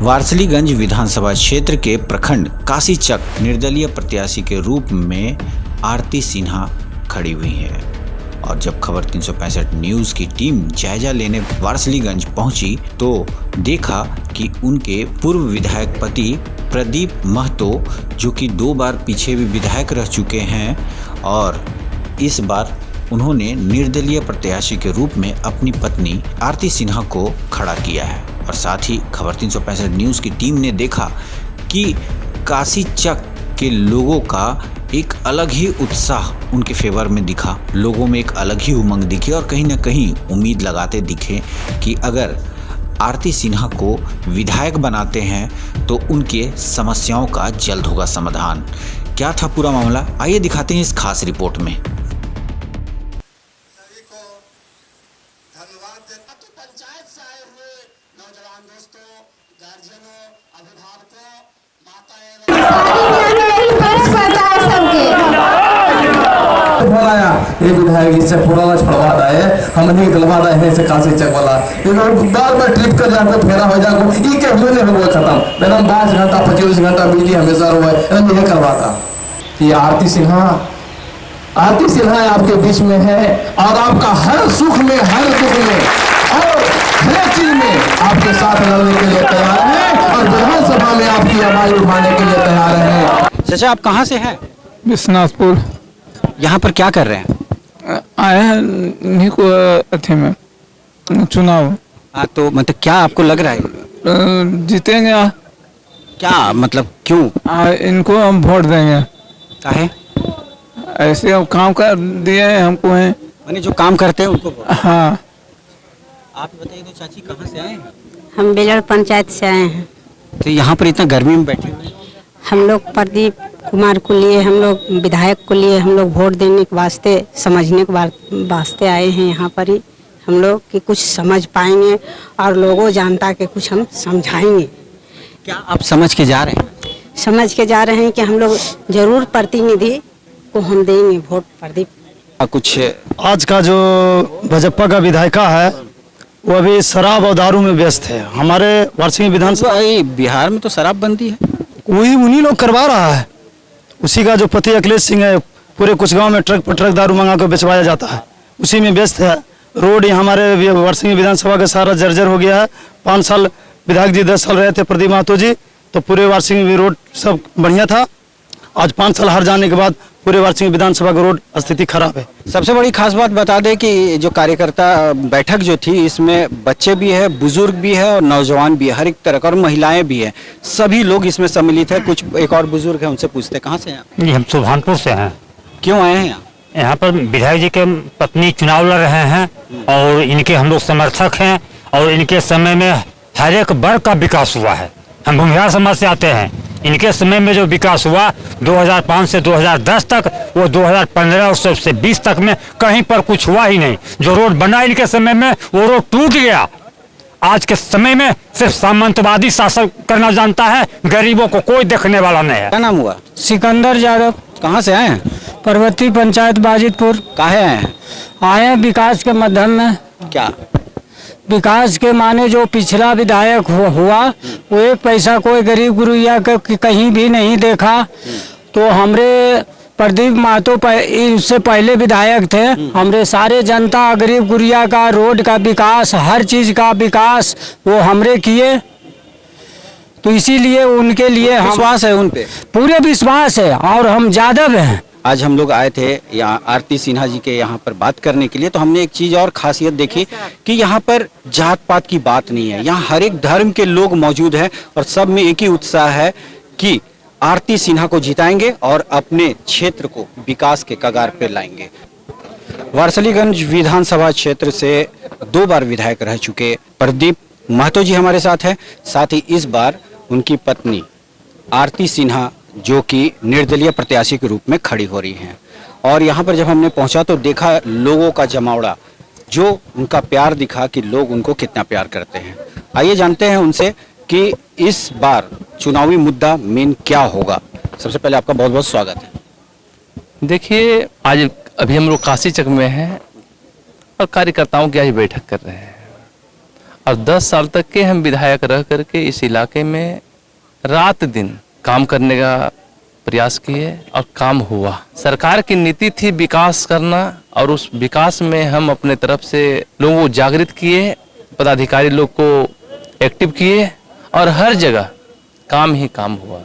वारसलीगंज विधानसभा क्षेत्र के प्रखंड काशीचक निर्दलीय प्रत्याशी के रूप में आरती सिन्हा खड़ी हुई है। और जब खबर 365 न्यूज़ की टीम जायजा लेने वारसलीगंज पहुंची तो देखा कि उनके पूर्व विधायक पति प्रदीप महतो, जो कि 2 बार पीछे भी विधायक रह चुके हैं, और इस बार उन्होंने निर्दलीय प्रत्याशी के रूप में अपनी पत्नी आरती सिन्हा को खड़ा किया है। और साथ ही खबर 365 न्यूज़ की टीम ने देखा कि काशीचक के लोगों का एक अलग ही उत्साह उनके फेवर में दिखा, लोगों में एक अलग ही उमंग दिखी और कहीं ना कहीं उम्मीद लगाते दिखे कि अगर आरती सिन्हा को विधायक बनाते हैं तो उनके समस्याओं का जल्द होगा समाधान। क्या था पूरा मामला, आइए दिखाते हैं इस खास रिपोर्ट में। धन्यवाद देता तो पंचायत से आए हुए नौजवान दोस्तों, गार्जियनों, अभिभावकों, ये विधायक इससे पुराना छड़वा है, हम नहीं गलवा रहे हैं, इसे काशीचक वाला बार बार ट्रिप कर जाकर फेरा हो जाको ई के हुए नहीं हुआ खत्म मैडम 22 घंटा 25 घंटा बिजली हमेशा रोए नहीं करवाता। ये आरती सिन्हा आपके बीच में है और आपका हर सुख में हर दुख में और हर चीज में आपके साथ लड़ने के लिए तैयार है और विधानसभा में आपकी आवाज उठाने के लिए तैयार है। चाचा, आप कहाँ से हैं? विश्वनाथपुर। यहाँ पर क्या कर रहे हैं? आए हैं नहीं को अथी में चुनाव। तो मतलब क्या आपको लग रहा है जीतेंगे? क्या मतलब क्यों? इनको हम वोट देंगे। काहे? ऐसे हम काम कर दिए हैं हमको हैं, माने जो काम करते हैं उनको वोट। हाँ। आप बताइए तो चाची, कहाँ से आए हैं? हम बेलर पंचायत से आए हैं। तो यहाँ पर इतना गर्मी में बैठे हुए हैं। हम लोग प्रदीप कुमार को लिए, हम लोग विधायक को लिए, हम लोग वोट देने के वास्ते, समझने के वास्ते आए हैं यहाँ पर ही। हम लोग कि कुछ समझ पाएंगे और लोगों जनता के कुछ हम समझाएंगे। क्या आप समझ के जा रहे हैं? समझ के जा रहे हैं कि हम लोग जरूर प्रतिनिधि को हम देंगे वोट प्रदीप। कुछ आज का जो भाजपा का विधायिका है वो अभी शराब और दारू में व्यस्त है। हमारे वारसिंगी विधानसभा बिहार में तो शराबबंदी है, वही उन्हीं लोग करवा रहा है। उसी का जो पति अखिलेश सिंह है, पूरे कुछ गांव में ट्रक पर ट्रक दारू मंगा कर बेचवाया जाता है, उसी में व्यस्त है। रोड ही हमारे वारसिंगी विधानसभा का सारा जर्जर हो गया है। 5 साल विधायक जी 10 साल रहे थे प्रदीप महतो जी, तो पूरे वारसिंगी रोड सब बढ़िया था। आज 5 साल हार जाने के बाद पूरे वारसिंगी विधानसभा का रोड स्थिति खराब है। सबसे बड़ी खास बात बता दें कि जो कार्यकर्ता बैठक जो थी, इसमें बच्चे भी है, बुजुर्ग भी है और नौजवान भी है, हर एक तरह का, और महिलाएं भी है, सभी लोग इसमें सम्मिलित है। कुछ एक और बुजुर्ग है, उनसे पूछते कहाँ से हैं? जी, हम सुभानपुर से हैं। क्यों आए हैं यहाँ? यहाँ पर विधायक जी के पत्नी चुनाव लड़ रहे हैं और इनके हम लोग समर्थक हैं और इनके समय में हर एक वर्ग का विकास हुआ है। हम भूमिहार समाज से आते हैं। इनके समय में जो विकास हुआ 2005 से 2010 तक, वो 2015 से 20 तक में कहीं पर कुछ हुआ ही नहीं। जो रोड बना इनके समय में वो रोड टूट गया। आज के समय में सिर्फ सामंतवादी शासन करना जानता है, गरीबों को कोई देखने वाला नहीं है। क्या नाम हुआ? सिकंदर यादव। कहाँ से आए हैं? पर्वती पंचायत बाजितपुर। काहे आए हैं? आए हैं विकास के माध्यम में। क्या विकास के माने जो पिछला विधायक हुआ वो एक पैसा कोई गरीब गुरुया कहीं भी नहीं देखा। तो हमरे प्रदीप महतो इससे पहले विधायक थे। हमरे सारे जनता गरीब गुरिया का, रोड का विकास, हर चीज का विकास वो हमरे किए। तो इसीलिए उनके लिए विश्वास है उन पे? पूरे विश्वास है। और हम यादव हैं। आज हम लोग आए थे यहाँ आरती सिन्हा जी के यहाँ पर बात करने के लिए, तो हमने एक चीज और खासियत देखी कि यहाँ पर जात पात की बात नहीं है। यहाँ हर एक धर्म के लोग मौजूद हैं और सब में एक ही उत्साह है कि आरती सिन्हा को जिताएंगे और अपने क्षेत्र को विकास के कगार पर लाएंगे। वारसलीगंज विधानसभा क्षेत्र से 2 बार विधायक रह चुके प्रदीप महतो जी हमारे साथ हैं। साथ ही इस बार उनकी पत्नी आरती सिन्हा जो कि निर्दलीय प्रत्याशी के रूप में खड़ी हो रही हैं। और यहाँ पर जब हमने पहुँचा तो देखा लोगों का जमावड़ा, जो उनका प्यार दिखा कि लोग उनको कितना प्यार करते हैं। आइए जानते हैं उनसे कि इस बार चुनावी मुद्दा मेन क्या होगा। सबसे पहले आपका बहुत बहुत स्वागत है। देखिए, आज अभी हम लोग काशीचक में हैं और कार्यकर्ताओं की आज बैठक कर रहे हैं। और 10 साल तक के हम विधायक रह करके इस इलाके में रात दिन काम करने का प्रयास किए और काम हुआ। सरकार की नीति थी विकास करना और उस विकास में हम अपने तरफ से लोगों को जागृत किए, पदाधिकारी लोग को एक्टिव किए और हर जगह काम ही काम हुआ।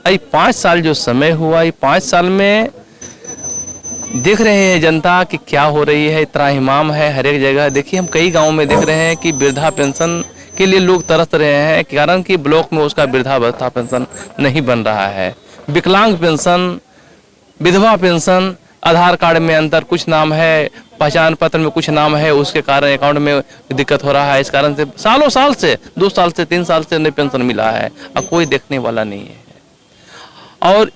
ये 5 साल जो समय हुआ, ये 5 साल में देख रहे हैं जनता कि क्या हो रही है, इतना हिमाम है हर एक जगह। देखिए हम कई गाँव में देख रहे हैं कि वृद्धा पेंशन के लिए लोग तरस रहे हैं, कारण कि ब्लॉक में उसका वृद्धा पेंशन नहीं बन रहा है। विकलांग पेंशन, विधवा पेंशन, आधार कार्ड में अंतर, कुछ नाम है, पहचान पत्र में कुछ नाम है, उसके कारण अकाउंट में दिक्कत हो रहा है। इस कारण से सालों साल से 2 साल से 3 साल से उन्हें पेंशन मिला है और कोई देखने वाला नहीं है। और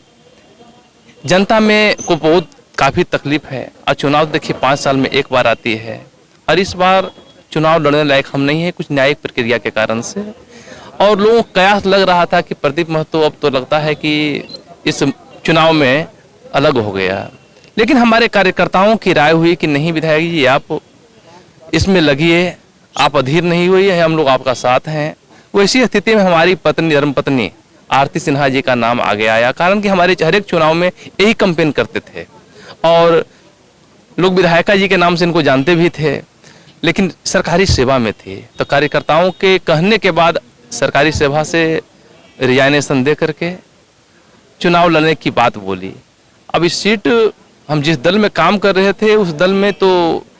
जनता में को बहुत काफ़ी तकलीफ है। और चुनाव देखिए 5 साल में एक बार आती है और इस बार चुनाव लड़ने लायक हम नहीं है, कुछ न्यायिक प्रक्रिया के कारण से। और लोगों को कयास लग रहा था कि प्रदीप महतो अब तो लगता है कि इस चुनाव में अलग हो गया, लेकिन हमारे कार्यकर्ताओं की राय हुई कि नहीं विधायक जी आप इसमें लगिए, आप अधीर नहीं हुई है, हम लोग आपका साथ हैं। वैसी स्थिति में हमारी पत्नी, धर्मपत्नी आरती सिन्हा जी का नाम आगे आया, कारण कि हमारे हर एक चुनाव में यही कैंपेन करते थे और लोग विधायिका जी के नाम से इनको जानते भी थे, लेकिन सरकारी सेवा में थे। तो कार्यकर्ताओं के कहने के बाद सरकारी सेवा से रिजाइनेशन दे करके चुनाव लड़ने की बात बोली। अब इस सीट हम जिस दल में काम कर रहे थे उस दल में तो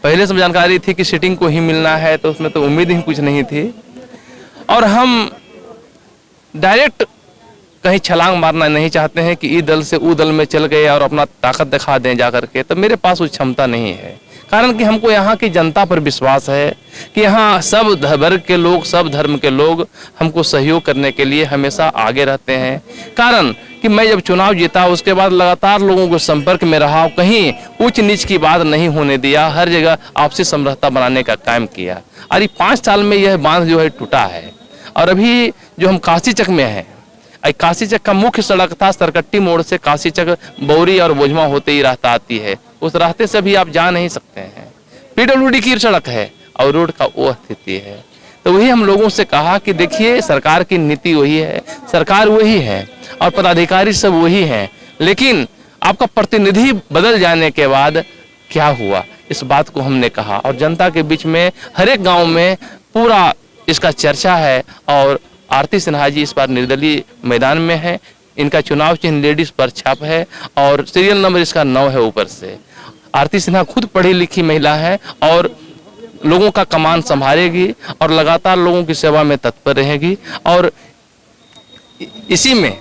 पहले से जानकारी थी कि सीटिंग को ही मिलना है, तो उसमें तो उम्मीद ही कुछ नहीं थी और हम डायरेक्ट कहीं छलांग मारना नहीं चाहते हैं कि इस दल से उस दल में चल गए और अपना ताकत दिखा दें जा करके। तो मेरे पास उस क्षमता नहीं है, कारण कि हमको यहाँ की जनता पर विश्वास है कि यहाँ सब वर्ग के लोग, सब धर्म के लोग हमको सहयोग करने के लिए हमेशा आगे रहते हैं। कारण कि मैं जब चुनाव जीता उसके बाद लगातार लोगों के संपर्क में रहा, कहीं ऊंच नीच की बात नहीं होने दिया, हर जगह आपसी समरसता बनाने का काम किया। और 5 साल में यह बांध जो है टूटा है। और अभी जो हम काशीचक में हैं, काशीचक का मुख्य सड़क था सरकट्टी मोड़ से काशीचक बौरी और बोझमा होते ही रास्ता आती है, उस रास्ते से भी आप जा नहीं सकते हैं। PWD की सड़क है और रोड का वो स्थिति है। तो वही हम लोगों से कहा कि देखिए सरकार की नीति वही है, सरकार वही है और पदाधिकारी सब वही हैं, लेकिन आपका प्रतिनिधि बदल जाने के बाद क्या हुआ, इस बात को हमने कहा। और जनता के बीच में हर एक गाँव में पूरा इसका चर्चा है। और आरती सिन्हा जी इस बार निर्दलीय मैदान में है, इनका चुनाव चिन्ह लेडीज पर छाप है और सीरियल नंबर इसका 9 है ऊपर से। आरती सिन्हा खुद पढ़ी लिखी महिला है और लोगों का कमान संभालेगी और लगातार लोगों की सेवा में तत्पर रहेगी। और इसी में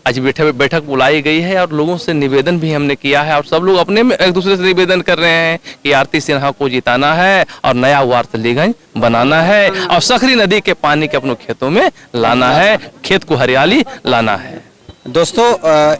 आज बैठक बुलाई गई है और लोगों से निवेदन भी हमने किया है और सब लोग अपने में एक दूसरे से निवेदन कर रहे हैं कि आरती सिन्हा को जिताना है और नया वारसलीगंज बनाना है और सकरी नदी के पानी के अपनों खेतों में लाना है, खेत को हरियाली लाना है। दोस्तों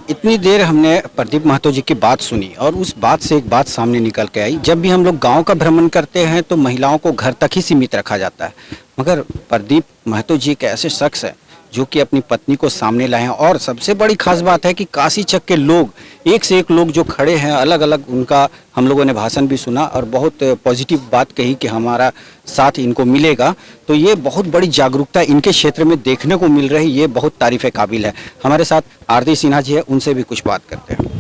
इतनी देर हमने प्रदीप महतो जी की बात सुनी और उस बात से एक बात सामने निकल के आई। जब भी हम लोग गांव का भ्रमण करते हैं तो महिलाओं को घर तक ही सीमित रखा जाता है, मगर प्रदीप महतो जी एक ऐसे शख्स हैं जो कि अपनी पत्नी को सामने लाए हैं। और सबसे बड़ी खास बात है कि काशीचक के लोग, एक से एक लोग जो खड़े हैं, अलग अलग उनका हम लोगों ने भाषण भी सुना और बहुत पॉजिटिव बात कही कि हमारा साथ इनको मिलेगा। तो ये बहुत बड़ी जागरूकता इनके क्षेत्र में देखने को मिल रही, ये बहुत तारीफ़ काबिल है। हमारे साथ आरती सिन्हा जी है, उनसे भी कुछ बात करते हैं।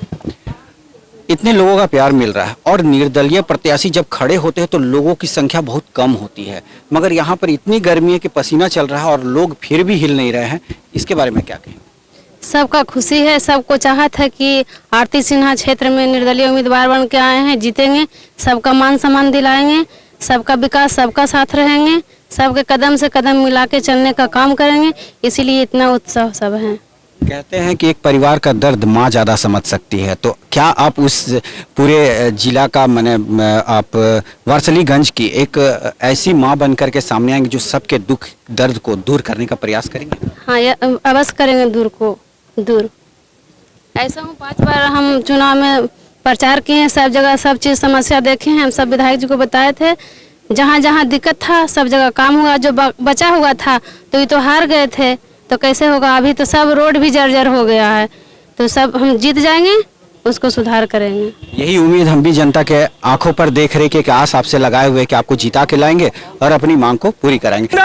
इतने लोगों का प्यार मिल रहा है और निर्दलीय प्रत्याशी जब खड़े होते हैं तो लोगों की संख्या बहुत कम होती है, मगर यहाँ पर इतनी गर्मी है कि पसीना चल रहा है और लोग फिर भी हिल नहीं रहे हैं। इसके बारे में क्या कहें? सबका खुशी है, सबको चाहत है कि आरती सिन्हा क्षेत्र में निर्दलीय उम्मीदवार बन के आए हैं, जीतेंगे, सबका मान सम्मान दिलाएंगे, सबका विकास सबका साथ रहेंगे, सबके कदम से कदम मिला के चलने का काम करेंगे, इसीलिए इतना उत्साह सब है। कहते हैं कि एक परिवार का दर्द माँ ज़्यादा समझ सकती है, तो क्या आप उस पूरे जिला का माने आप वारसलीगंज की एक ऐसी माँ बनकर के सामने आएंगे जो सबके दुख दर्द को दूर करने का प्रयास करेंगे? हाँ, अवश्य करेंगे दूर। ऐसा हूँ 5 बार हम चुनाव में प्रचार किए हैं, सब जगह सब चीज़ समस्या देखे हैं, हम सब विधायक जी को बताए थे, जहाँ जहाँ दिक्कत था सब जगह काम हुआ। जो बचा हुआ था तो ये तो हार गए थे, तो कैसे होगा? अभी तो सब रोड भी जर्जर हो गया है, तो सब हम जीत जाएंगे उसको सुधार करेंगे। यही उम्मीद हम भी जनता के आंखों पर देख रहे कि आस आपसे लगाए हुए कि आपको जिता के लाएंगे और अपनी मांग को पूरी कराएंगे।